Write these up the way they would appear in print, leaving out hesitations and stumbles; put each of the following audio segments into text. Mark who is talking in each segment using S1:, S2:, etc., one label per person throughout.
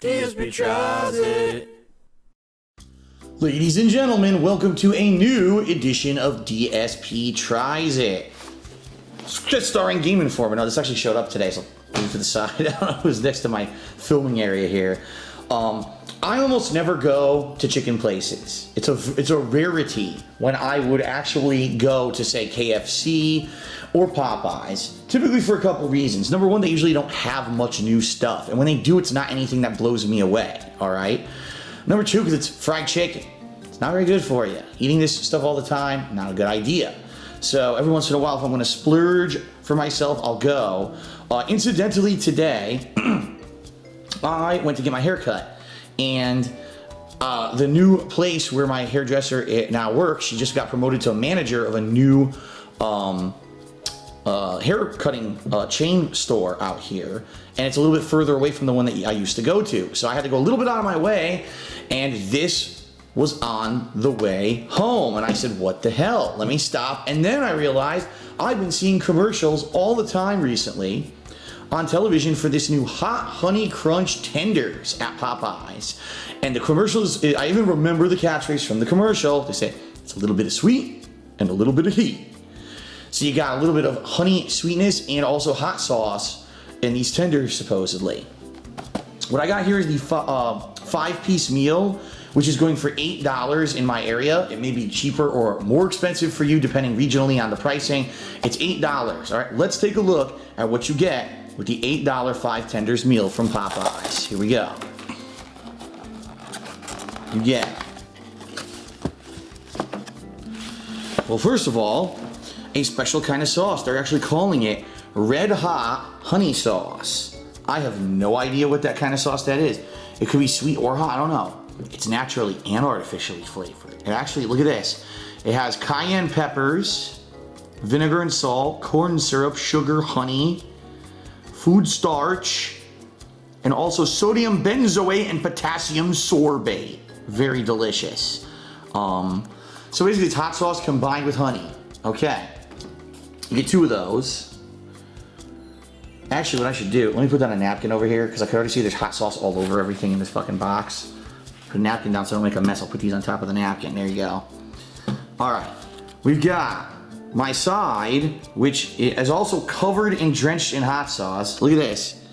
S1: DSP tries it.
S2: Ladies and gentlemen, welcome to a new edition of DSP Tries It. Just starring Game Informer. No, this actually showed up today, so I'll move to the side. I don't know, it was next to my filming area here. I almost never go to chicken places. It's a rarity when I would actually go to, say, KFC or Popeyes, typically for a couple reasons. Number one, they usually don't have much new stuff, and when they do, it's not anything that blows me away, all right? Number two, because it's fried chicken. It's not very good for you. Eating this stuff all the time, not a good idea. So every once in a while, if I'm gonna splurge for myself, I'll go. Incidentally, today, I went to get my hair cut, and the new place where my hairdresser now works, she just got promoted to a manager of a new hair cutting chain store out here, and it's a little bit further away from the one that I used to go to. So I had to go a little bit out of my way, and this was on the way home. And I said, what the hell? Let me stop. And then I realized I've been seeing commercials all the time recently on television for this new hot honey crunch tenders at Popeyes. And the commercials, I even remember the catchphrase from the commercial. They say, it's a little bit of sweet and a little bit of heat. So you got a little bit of honey sweetness and also hot sauce in these tenders, supposedly. What I got here is the 5-piece meal, which is going for $8 in my area. It may be cheaper or more expensive for you, depending regionally on the pricing. It's $8. All right, let's take a look at what you get with the $8 5 tenders meal from Popeyes. Here we go. You get, well, first of all, a special kind of sauce. They're actually calling it red hot honey sauce. I have no idea what that kind of sauce that is. It could be sweet or hot, I don't know. It's naturally and artificially flavored. It actually, look at this. It has cayenne peppers, vinegar and salt, corn syrup, sugar, honey, food starch, and also sodium benzoate and potassium sorbate. Very delicious. So basically it's hot sauce combined with honey. Okay. You get 2 of those. Actually, what I should do, let me put down a napkin over here, because I can already see there's hot sauce all over everything in this fucking box. Put a napkin down so I don't make a mess. I'll put these on top of the napkin. There you go. All right. We've got my side, which is also covered and drenched in hot sauce. Look at this.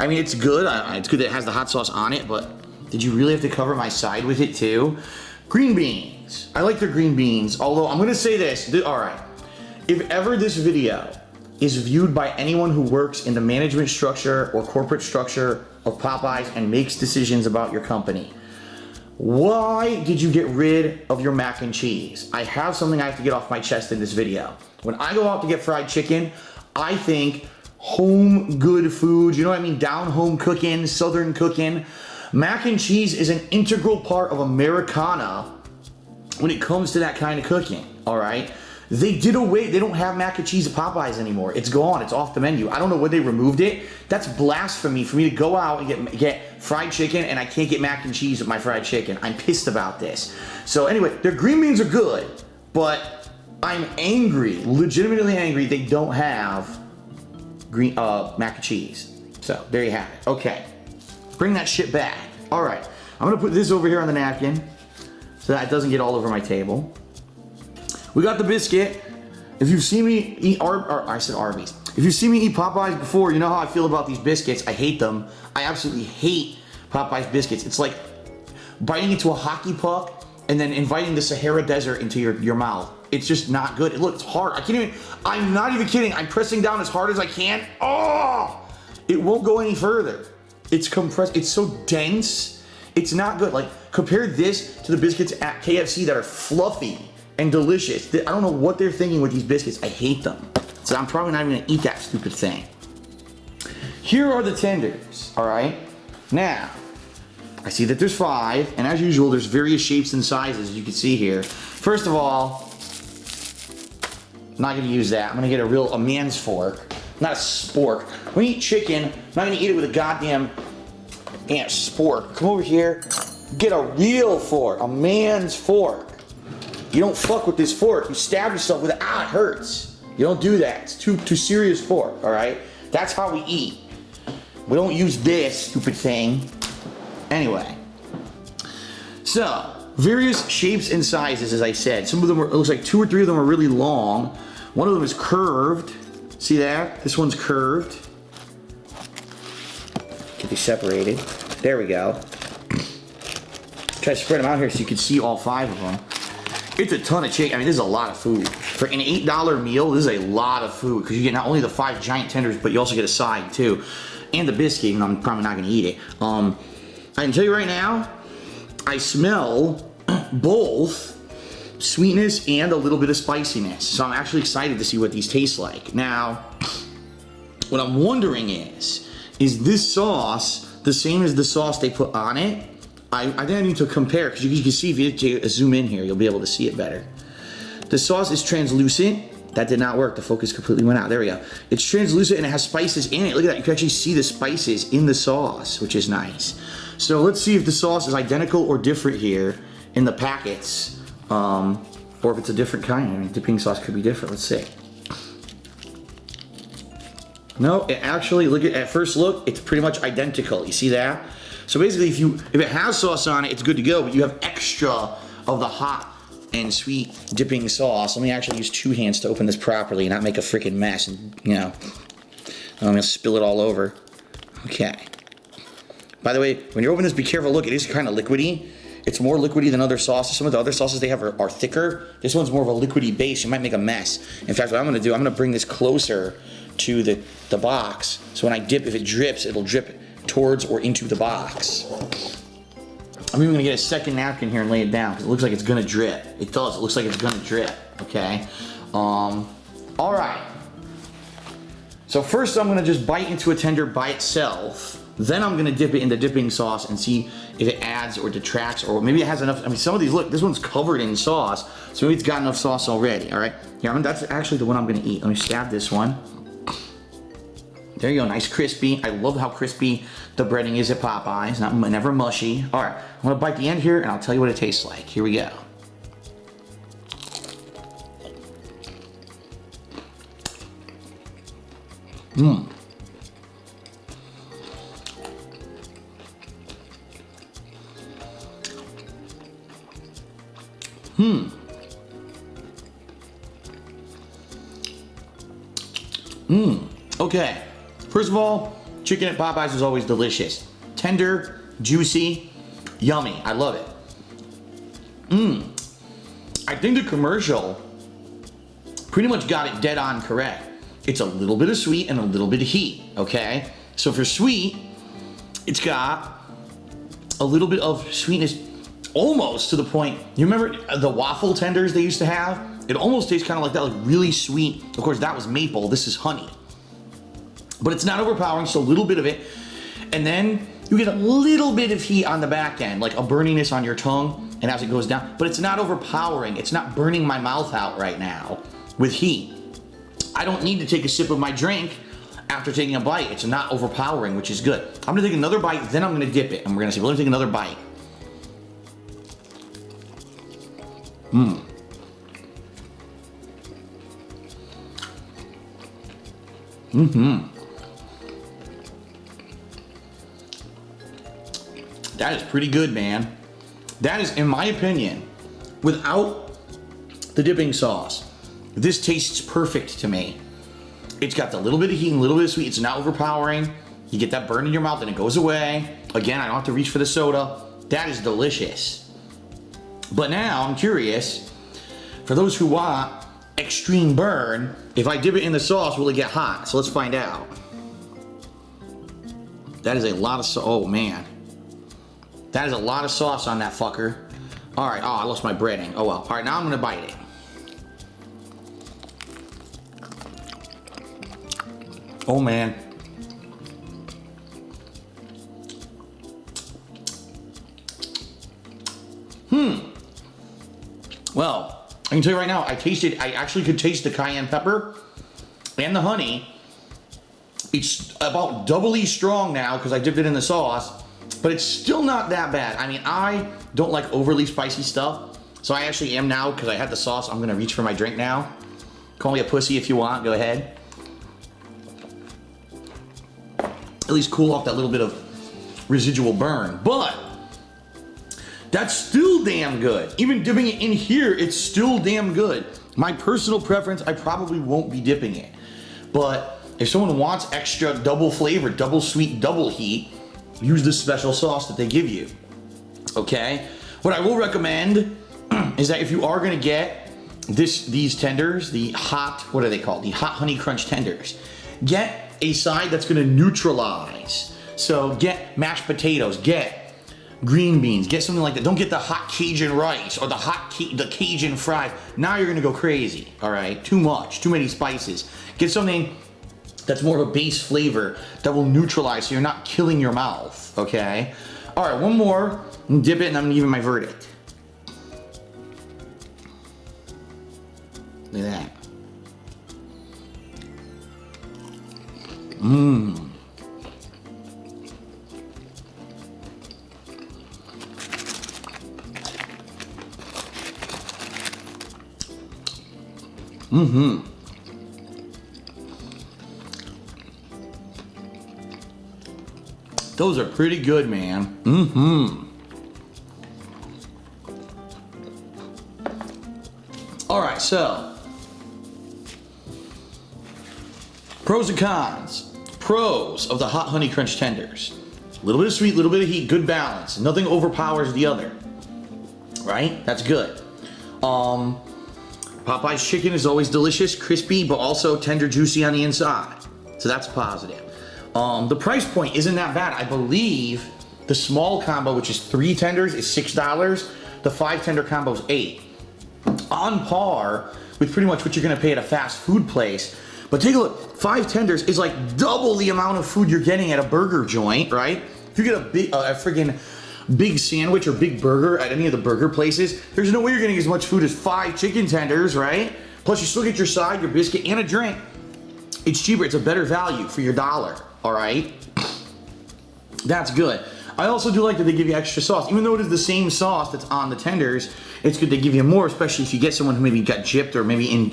S2: I mean, it's good. It's good that it has the hot sauce on it, but did you really have to cover my side with it too? Green beans. I like their green beans, although I'm going to say this. All right. If ever this video is viewed by anyone who works in the management structure or corporate structure of Popeyes and makes decisions about your company, why did you get rid of your mac and cheese? I have something I have to get off my chest in this video. When I go out to get fried chicken, I think home good food, you know what I mean? Down home cooking, southern cooking. Mac and cheese is an integral part of Americana when it comes to that kind of cooking, all right? They did away, they don't have mac and cheese at Popeyes anymore. It's gone, it's off the menu. I don't know when they removed it. That's blasphemy for me to go out and get fried chicken and I can't get mac and cheese with my fried chicken. I'm pissed about this. So anyway, their green beans are good, but I'm angry, legitimately angry, they don't have green mac and cheese. So there you have it. Okay, bring that shit back. All right, I'm gonna put this over here on the napkin so that it doesn't get all over my table. We got the biscuit. If you've seen me eat I said Arby's. If you've seen me eat Popeyes before, you know how I feel about these biscuits. I hate them. I absolutely hate Popeyes biscuits. It's like biting into a hockey puck and then inviting the Sahara Desert into your mouth. It's just not good. Look, it's hard. I'm not even kidding. I'm pressing down as hard as I can. Oh! It won't go any further. It's compressed. It's so dense. It's not good. Like, compare this to the biscuits at KFC that are fluffy and delicious. I don't know what they're thinking with these biscuits. I hate them. So I'm probably not even gonna eat that stupid thing. Here are the tenders, all right? Now, I see that there's 5, and as usual, there's various shapes and sizes, as you can see here. First of all, I'm not gonna use that. I'm gonna get a man's fork, not a spork. When you eat chicken, I'm not gonna eat it with a goddamn spork. Come over here, get a real fork, a man's fork. You don't fuck with this fork. You stab yourself with it. Ah, it hurts. You don't do that. It's too serious fork, all right? That's how we eat. We don't use this stupid thing. Anyway, so various shapes and sizes, as I said. Some of them are, it looks like 2 or 3 of them are really long. One of them is curved. See that? This one's curved. Get these separated. There we go. Try to spread them out here so you can see all 5 of them. It's a ton of chicken. I mean, this is a lot of food. For an $8 meal, this is a lot of food because you get not only the 5 giant tenders, but you also get a side too. And the biscuit, even though I'm probably not gonna eat it. I can tell you right now, I smell both sweetness and a little bit of spiciness. So I'm actually excited to see what these taste like. Now, what I'm wondering is this sauce the same as the sauce they put on it? I think I need to compare, because you can see if you zoom in here, you'll be able to see it better. The sauce is translucent. That did not work. The focus completely went out. There we go. It's translucent and it has spices in it. Look at that. You can actually see the spices in the sauce, which is nice. So let's see if the sauce is identical or different here in the packets, or if it's a different kind. I mean, dipping sauce could be different. Let's see. No, it actually, at first look, it's pretty much identical. You see that? So basically, if it has sauce on it, it's good to go, but you have extra of the hot and sweet dipping sauce. Let me actually use 2 hands to open this properly and not make a freaking mess, and, you know, I'm gonna spill it all over. Okay. By the way, when you're opening this, be careful. Look, it is kind of liquidy. It's more liquidy than other sauces. Some of the other sauces they have are thicker. This one's more of a liquidy base. You might make a mess. In fact, what I'm gonna do, I'm gonna bring this closer to the box, so when I dip, if it drips, it'll drip towards or into the box. I'm even gonna get a second napkin here and lay it down, because it looks like it's gonna drip. It does, it looks like it's gonna drip, okay? All right. So first I'm gonna just bite into a tender by itself. Then I'm gonna dip it in the dipping sauce and see if it adds or detracts, or maybe it has enough. I mean, some of these, look, this one's covered in sauce, so maybe it's got enough sauce already, all right? Yeah, that's actually the one I'm gonna eat. Let me stab this one. There you go, nice crispy. I love how crispy the breading is at Popeyes, never mushy. All right, I'm gonna bite the end here and I'll tell you what it tastes like. Here we go. Mmm. Okay. First of all, chicken at Popeyes is always delicious. Tender, juicy, yummy. I love it. I think the commercial pretty much got it dead on correct. It's a little bit of sweet and a little bit of heat, okay? So for sweet, it's got a little bit of sweetness, almost to the point, you remember the waffle tenders they used to have? It almost tastes kind of like that, like really sweet. Of course, that was maple, this is honey. But it's not overpowering, so a little bit of it. And then you get a little bit of heat on the back end, like a burniness on your tongue, and as it goes down. But it's not overpowering. It's not burning my mouth out right now with heat. I don't need to take a sip of my drink after taking a bite. It's not overpowering, which is good. I'm gonna take another bite, then I'm gonna dip it, and we're gonna see. Let me take another bite. That is pretty good, man. That is, in my opinion, without the dipping sauce, this tastes perfect to me. It's got the little bit of heat and a little bit of sweet. It's not overpowering. You get that burn in your mouth and it goes away. Again, I don't have to reach for the soda. That is delicious. But now I'm curious, for those who want extreme burn, if I dip it in the sauce, will it get hot? So let's find out. That is a lot of sauce. Oh man. That is a lot of sauce on that fucker. All right, I lost my breading. Oh well. All right, now I'm gonna bite it. Oh man. Well, I can tell you right now, I actually could taste the cayenne pepper and the honey. It's about doubly strong now because I dipped it in the sauce, but it's still not that bad. I mean, I don't like overly spicy stuff, so I actually am now because I had the sauce. I'm gonna reach for my drink now. Call me a pussy if you want, go ahead. At least cool off that little bit of residual burn. But that's still damn good. Even dipping it in here, it's still damn good. My personal preference, I probably won't be dipping it. But if someone wants extra double flavor, double sweet, double heat, use the special sauce that they give you. Okay? What I will recommend is that if you are gonna get these tenders, the hot, what are they called? The hot honey crunch tenders. Get a side that's gonna neutralize. So get mashed potatoes, get green beans, get something like that. Don't get the hot Cajun rice or the Cajun fries. Now you're gonna go crazy, all right? Too much, too many spices. Get something that's more of a base flavor that will neutralize so you're not killing your mouth, okay? All right, one more, dip it and I'm gonna give you my verdict. Look at that. Mmm. Mm-hmm. Those are pretty good, man. Mm-hmm. All right, so pros and cons. Pros of the hot honey crunch tenders. A little bit of sweet, a little bit of heat, good balance. Nothing overpowers the other. Right? That's good. Popeye's chicken is always delicious, crispy, but also tender, juicy on the inside. So that's positive. The price point isn't that bad. I believe the small combo, which is 3 tenders, is $6. The 5 tender combo is $8. On par with pretty much what you're gonna pay at a fast food place. But take a look, 5 tenders is like double the amount of food you're getting at a burger joint, right? If you get a friggin' big sandwich or big burger at any of the burger places, there's no way you're getting as much food as 5 chicken tenders, right? Plus you still get your side, your biscuit, and a drink. It's cheaper, it's a better value for your dollar, all right? That's good. I also do like that they give you extra sauce. Even though it is the same sauce that's on the tenders, it's good they give you more, especially if you get someone who maybe got gypped or maybe in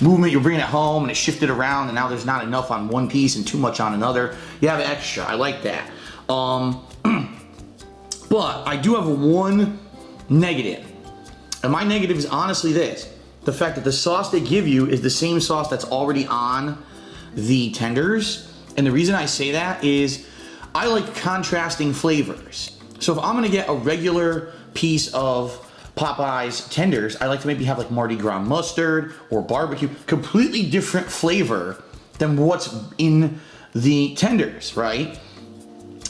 S2: movement, you're bringing it home and it shifted around and now there's not enough on one piece and too much on another. You have extra, I like that. But I do have one negative. And my negative is honestly this. The fact that the sauce they give you is the same sauce that's already on the tenders. And the reason I say that is I like contrasting flavors. So if I'm gonna get a regular piece of Popeye's tenders, I like to maybe have like Mardi Gras mustard or barbecue, completely different flavor than what's in the tenders, right?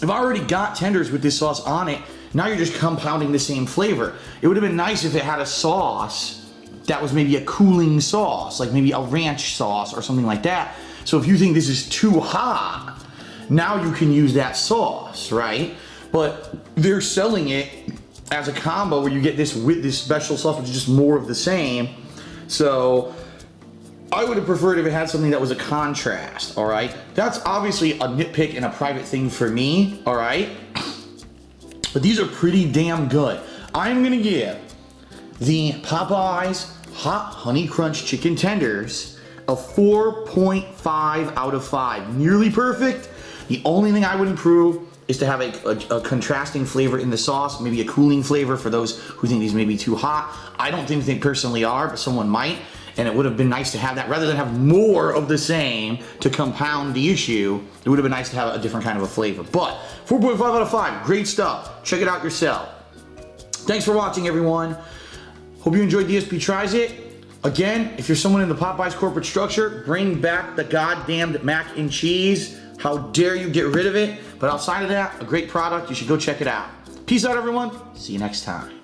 S2: If I already got tenders with this sauce on it, now you're just compounding the same flavor. It would have been nice if it had a sauce that was maybe a cooling sauce, like maybe a ranch sauce or something like that. So if you think this is too hot, now you can use that sauce, right? But they're selling it as a combo where you get this with this special sauce, which is just more of the same. So I would have preferred if it had something that was a contrast, all right? That's obviously a nitpick and a private thing for me, all right? But these are pretty damn good. I'm gonna give the Popeyes Hot Honey Crunch Chicken Tenders a 4.5 out of 5. Nearly perfect. The only thing I would improve is to have a contrasting flavor in the sauce, maybe a cooling flavor for those who think these may be too hot. I don't think they personally are, but someone might. And it would have been nice to have that rather than have more of the same to compound the issue. It would have been nice to have a different kind of a flavor. But 4.5 out of 5, great stuff. Check it out yourself. Thanks for watching, everyone. Hope you enjoyed DSP Tries It. Again, if you're someone in the Popeyes corporate structure, bring back the goddamned mac and cheese. How dare you get rid of it? But outside of that, a great product. You should go check it out. Peace out, everyone. See you next time.